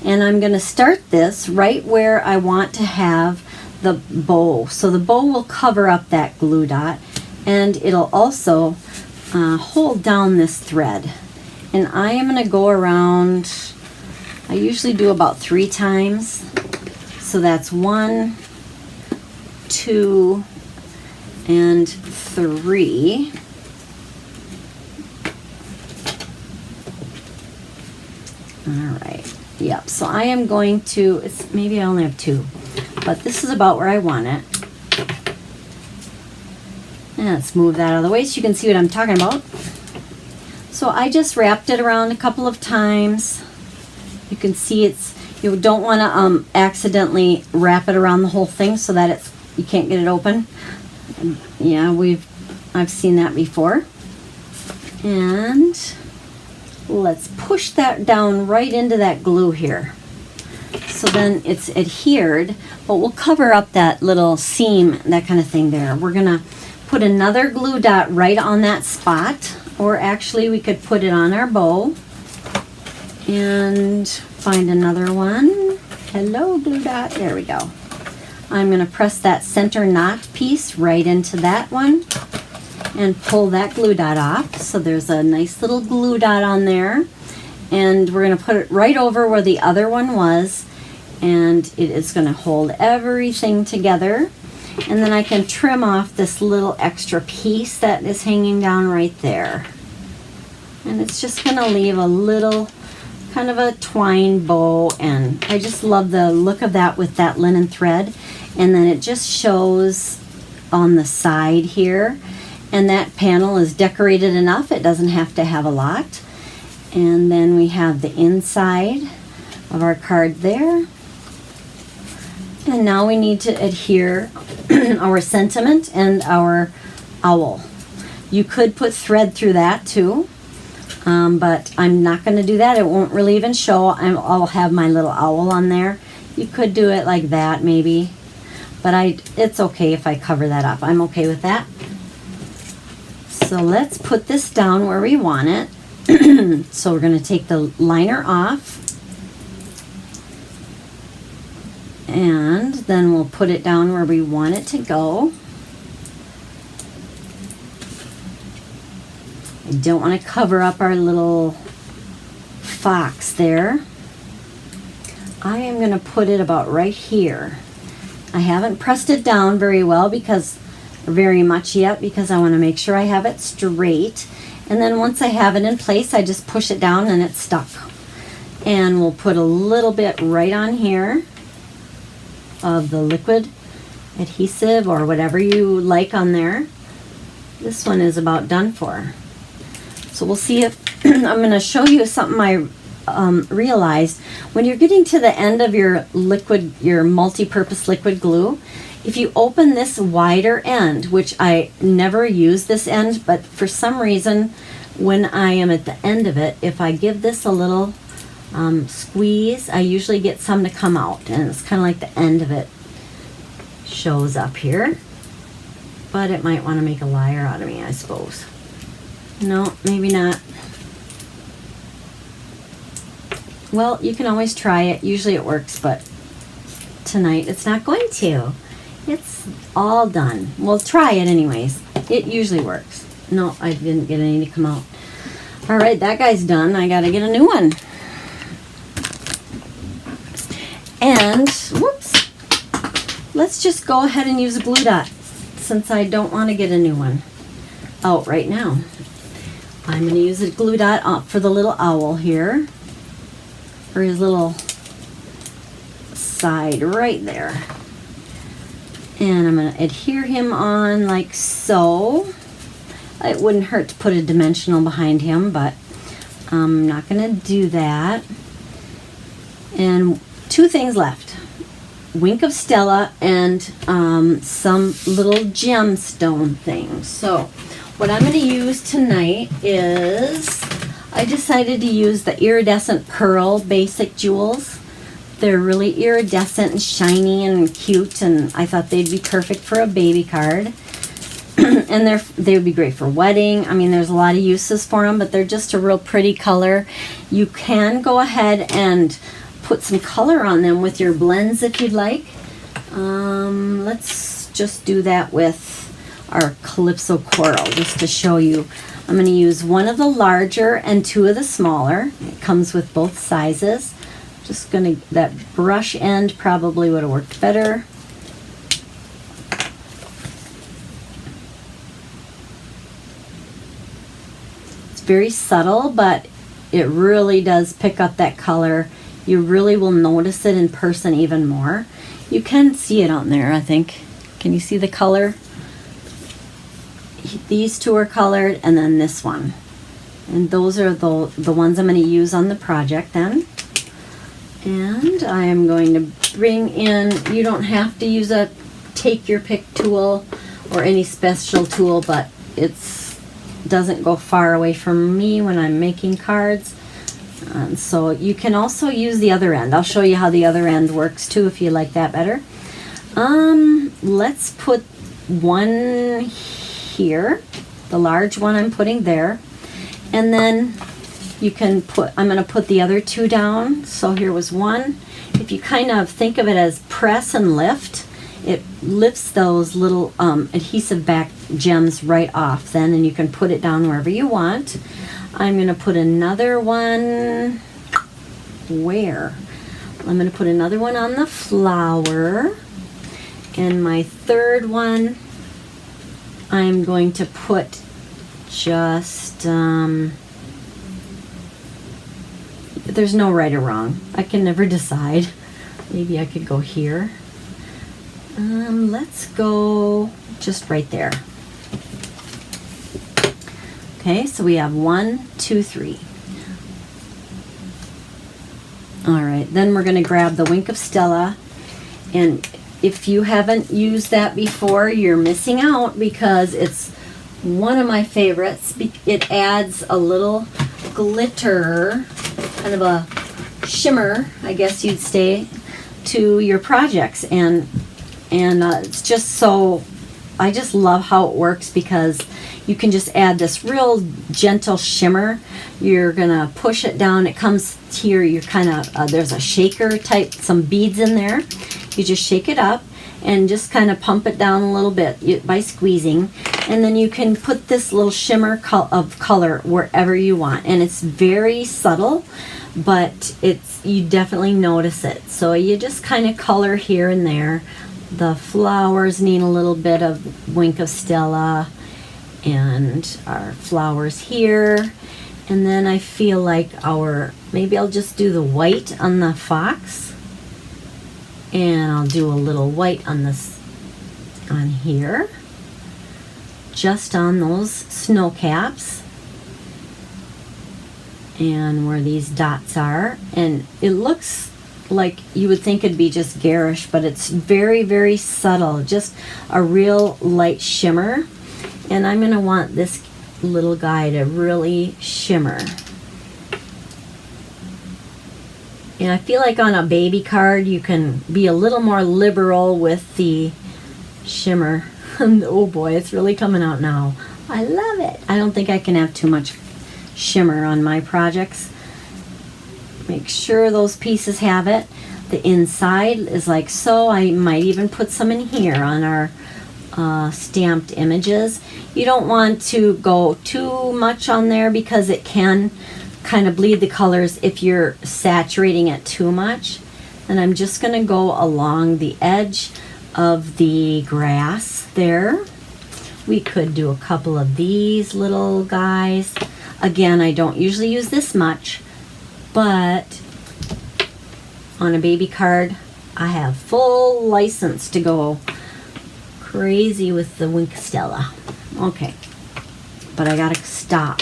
And I'm going to start this right where I want to have the bow. So the bow will cover up that glue dot and it'll also hold down this thread. And I am going to go around, I usually do about 3 times. So that's 1, 2, and 3. All right. Yep. So I am going to, maybe I only have 2, but this is about where I want it. And let's move that out of the way so you can see what I'm talking about. So I just wrapped it around a couple of times. You can see you don't want to accidentally wrap it around the whole thing so that you can't get it open. Yeah, I've seen that before. And let's push that down right into that glue here. So then it's adhered, but we'll cover up that little seam, that kind of thing there. We're gonna put another glue dot right on that spot, or actually we could put it on our bow and find another one. Hello, glue dot, there we go. I'm gonna press that center knot piece right into that one and pull that glue dot off. So there's a nice little glue dot on there. And we're gonna put it right over where the other one was. And it is gonna hold everything together. And then I can trim off this little extra piece that is hanging down right there. And it's just gonna leave a little kind of a twine bow, and I just love the look of that with that linen thread. And then it just shows on the side here, and that panel is decorated enough, it doesn't have to have a lot. And then we have the inside of our card there. And now we need to adhere our sentiment and our owl. You could put thread through that too. But I'm not going to do that. It won't really even show. I'll have my little owl on there. You could do it like that maybe, but it's okay if I cover that up. I'm okay with that. So let's put this down where we want it. So we're going to take the liner off, and then we'll put it down where we want it to go. I don't want to cover up our little fox there. I am going to put it about right here. I haven't pressed it down very well very much yet because I want to make sure I have it straight. And then once I have it in place, I just push it down and it's stuck. And we'll put a little bit right on here of the liquid adhesive or whatever you like on there. This one is about done for. So we'll see if I'm going to show you something I realized. When you're getting to the end of your multi-purpose liquid glue, if you open this wider end, which I never use this end, but for some reason when I am at the end of it, if I give this a little squeeze, I usually get some to come out, and it's kind of like the end of it shows up here. But it might want to make a liar out of me, I suppose. No, maybe not. Well, you can always try it. Usually it works, but tonight it's not going to. It's all done. We'll try it anyways. It usually works. No, I didn't get any to come out. All right, that guy's done. I got to get a new one. And, whoops, let's just go ahead and use a glue dot since I don't want to get a new one out right now. I'm going to use a glue dot for the little owl here, for his little side right there. And I'm going to adhere him on like so. It wouldn't hurt to put a dimensional behind him, but I'm not going to do that. And two things left. Wink of Stella and some little gemstone things. So what I'm going to use tonight is, I decided to use the iridescent pearl basic jewels. They're really iridescent and shiny and cute, and I thought they'd be perfect for a baby card. And they would be great for wedding. I mean, there's a lot of uses for them, but they're just a real pretty color. You can go ahead and put some color on them with your blends if you'd like. Let's just do that with our Calypso Coral just to show you. I'm going to use one of the larger and two of the smaller. It comes with both sizes. Just going to, that brush end probably would have worked better. It's very subtle, but it really does pick up that color. You really will notice it in person even more. You can see it on there, I think. Can you see the color? These two are colored, and then this one. And those are the ones I'm going to use on the project then. And I am going to bring in, you don't have to use a take your pick tool or any special tool, but it doesn't go far away from me when I'm making cards. And so you can also use the other end. I'll show you how the other end works too if you like that better. Let's put one here, the large one I'm putting there, and then you can put, I'm going to put the other two down. So here was one. If you kind of think of it as press and lift, it lifts those little adhesive back gems right off then, and you can put it down wherever you want. I'm going to put another one, where? I'm going to put another one on the flower. And my third one, I'm going to put just, there's no right or wrong. I can never decide. Maybe I could go here. Let's go just right there. Okay, so we have 1, 2, 3. All right, then we're going to grab the Wink of Stella, and if you haven't used that before, you're missing out because it's one of my favorites. It adds a little glitter, kind of a shimmer, I guess you'd say, to your projects, and it's just so, I just love how it works because you can just add this real gentle shimmer. You're gonna push it down. It comes here. You're kind of there's a shaker type, some beads in there. You just shake it up and just kind of pump it down a little bit by squeezing. And then you can put this little shimmer of color wherever you want. And it's very subtle, but you definitely notice it. So you just kind of color here and there. The flowers need a little bit of Wink of Stella, and our flowers here. And then I feel like maybe I'll just do the white on the fox, and I'll do a little white on here, just on those snow caps and where these dots are. And it looks like you would think it'd be just garish, but it's very, very subtle, just a real light shimmer. And I'm going to want this little guy to really shimmer. And I feel like on a baby card you can be a little more liberal with the shimmer. Oh boy, it's really coming out now. I love it. I don't think I can have too much shimmer on my projects. Make sure those pieces have it. The inside is like so. I might even put some in here on our stamped images. You don't want to go too much on there because it can kind of bleed the colors if you're saturating it too much. And I'm just going to go along the edge of the grass there. We could do a couple of these little guys. Again, I don't usually use this much, but on a baby card I have full license to go crazy with the Wink Stella. Okay, but I gotta stop.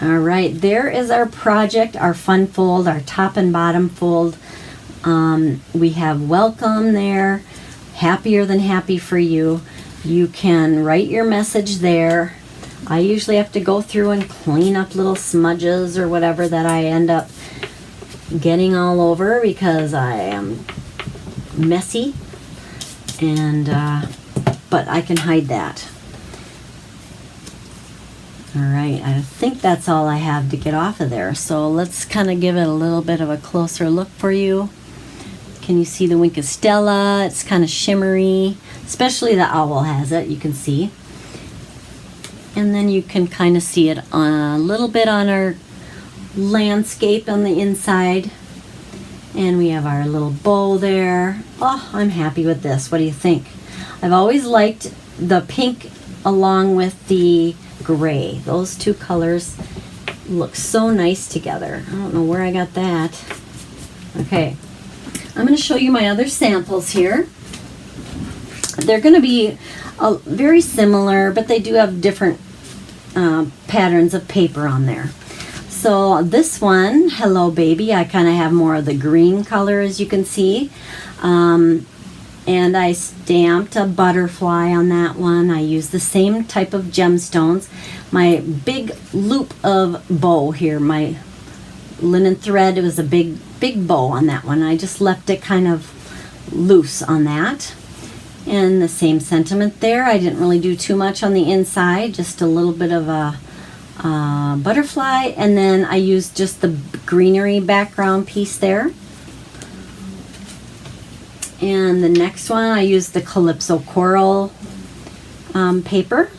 All right, there is our project, our fun fold, our top and bottom fold. We have welcome there, happier than happy for you. You can write your message there. I usually have to go through and clean up little smudges or whatever that I end up getting all over because I am messy, and but I can hide that. All right, I think that's all I have to get off of there. So let's kind of give it a little bit of a closer look for you. Can you see the Wink of Stella? It's kind of shimmery, especially the owl has it, you can see. And then you can kind of see it a little bit on our landscape on the inside. And we have our little bow there. Oh, I'm happy with this. What do you think? I've always liked the pink along with the gray. Those two colors look so nice together. I don't know where I got that. Okay, I'm going to show you my other samples here. They're going to be very similar, but they do have different patterns of paper on there. So this one, Hello Baby, I kind of have more of the green color, as you can see. And I stamped a butterfly on that one. I used the same type of gemstones. My big loop of bow here, my linen thread, it was a big bow on that one. I just left it kind of loose on that. And the same sentiment there. I didn't really do too much on the inside, just a little bit of a butterfly, and then I used just the greenery background piece there. And the next one I used the Calypso Coral paper,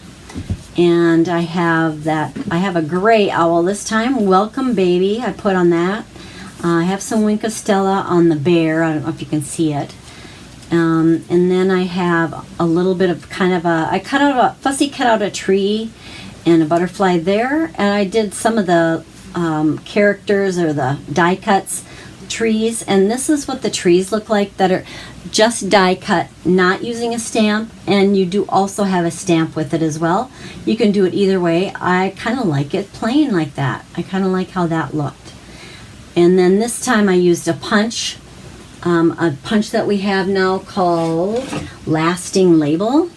and I have a gray owl this time. Welcome Baby, I put on that. I have some Wink of Stella on the bear. I don't know if you can see it. And then I have a little bit of I fussy cut out a tree and a butterfly there, and I did some of the characters or the die cuts trees, and this is what the trees look like that are just die cut, not using a stamp, and you do also have a stamp with it as well. You can do it either way. I kind of like it plain like that. I kind of like how that looked. And then this time I used a punch that we have now called Lasting Label,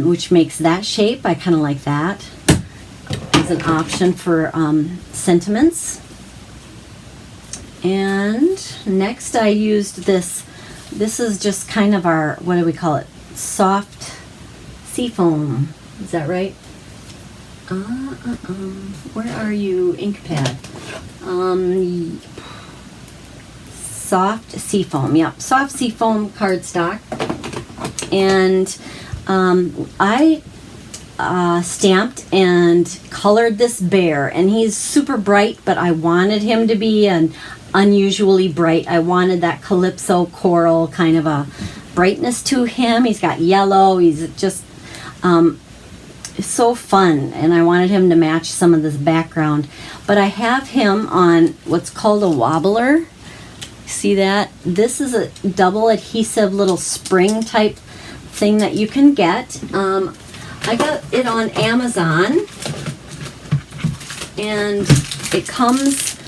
which makes that shape. I kind of like that as an option for sentiments. And next I used this. This is just kind of our, what do we call it? Soft seafoam. Is that right? Where are you, ink pad? Soft seafoam. Yep, soft seafoam cardstock. And I stamped and colored this bear, and he's super bright, but I wanted him to be an unusually bright. I wanted that calypso coral kind of a brightness to him. He's got yellow. He's just so fun, and I wanted him to match some of this background. But I have him on what's called a wobbler. See that? This is a double adhesive little spring type thing that you can get. I got it on Amazon, and it comes,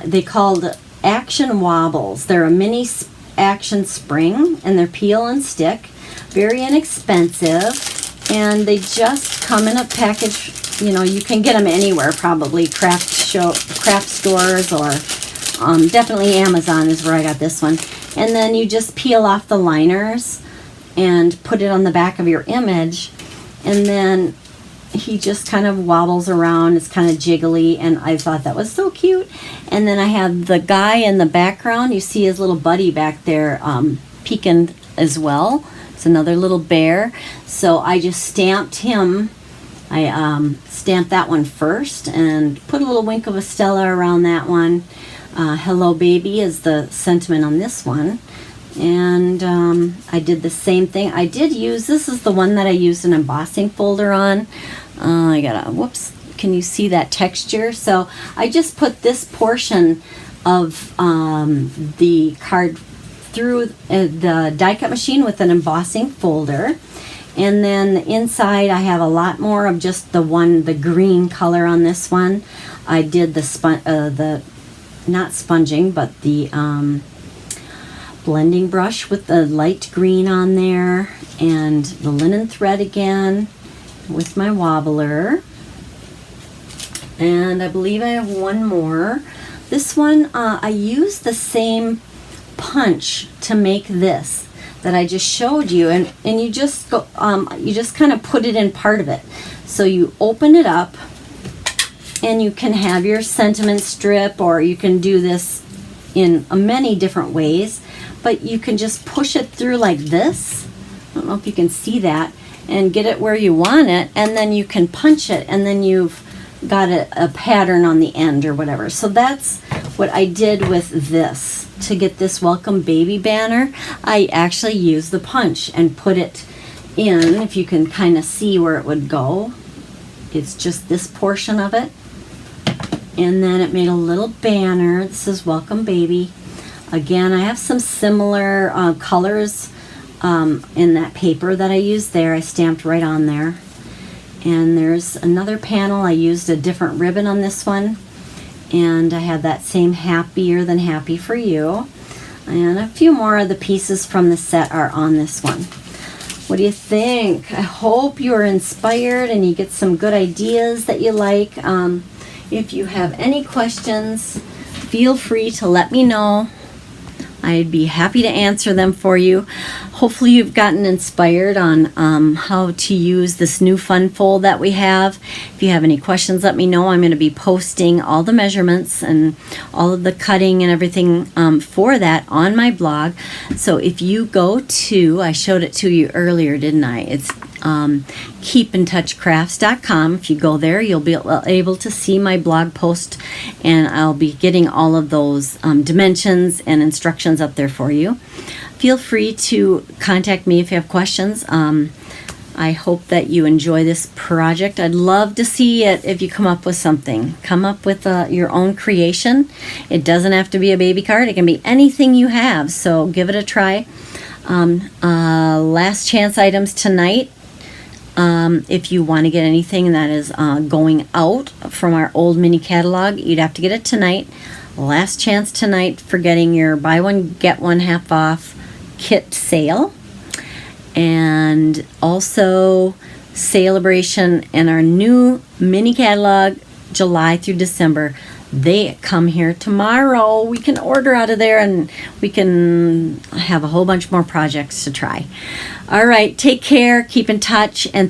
they called Action Wobbles. They're a mini action spring, and they're peel and stick. Very inexpensive, and they just come in a package. You know, you can get them anywhere, probably craft stores, or definitely Amazon is where I got this one. And then you just peel off the liners and put it on the back of your image, and then he just kind of wobbles around. It's kind of jiggly, and I thought that was so cute. And then I have the guy in the background. You see his little buddy back there peeking as well. It's another little bear. So I just stamped him. I stamped that one first and put a little wink of a Stella around that one. Hello Baby is the sentiment on this one. And I did the same thing. I did use, this is the one that I used an embossing folder on. I got a, whoops, can you see that texture? So I just put this portion of the card through the die cut machine with an embossing folder. And then the inside I have a lot more of just the green color on this one. I did the not sponging, but the blending brush with the light green on there, and the linen thread again with my wobbler. And I believe I have one more. This one, I used the same punch to make this that I just showed you, and you just go, you just kind of put it in part of it. So you open it up, and you can have your sentiment strip, or you can do this in many different ways, but you can just push it through like this. I don't know if you can see that, and get it where you want it, and then you can punch it, and then you've got a pattern on the end or whatever. So that's what I did with this. To get this Welcome Baby banner, I actually used the punch and put it in. If you can kind of see where it would go, it's just this portion of it. And then it made a little banner. This is Welcome Baby. Again, I have some similar colors in that paper that I used there. I stamped right on there. And there's another panel. I used a different ribbon on this one. And I had that same Happier Than Happy for You. And a few more of the pieces from the set are on this one. What do you think? I hope you are inspired and you get some good ideas that you like. If you have any questions, feel free to let me know. I'd be happy to answer them for you. Hopefully you've gotten inspired on how to use this new funfold that we have. If you have any questions, let me know. I'm going to be posting all the measurements and all of the cutting and everything for that on my blog. So if you go to, I showed it to you earlier, didn't I? It's keepintouchcrafts.com. If you go there, you'll be able to see my blog post, and I'll be getting all of those dimensions and instructions up there for you. Feel free to contact me if you have questions. I hope that you enjoy this project. I'd love to see it if you come up with something. Come up with your own creation. It doesn't have to be a baby card. It can be anything you have, so give it a try. Last chance items tonight. If you want to get anything that is going out from our old mini catalog, you'd have to get it tonight. Last chance tonight for getting your buy one get one half off kit sale, and also Celebration and our new mini catalog July through December. They come here tomorrow. We can order out of there, and we can have a whole bunch more projects to try. All right, take care, keep in touch, and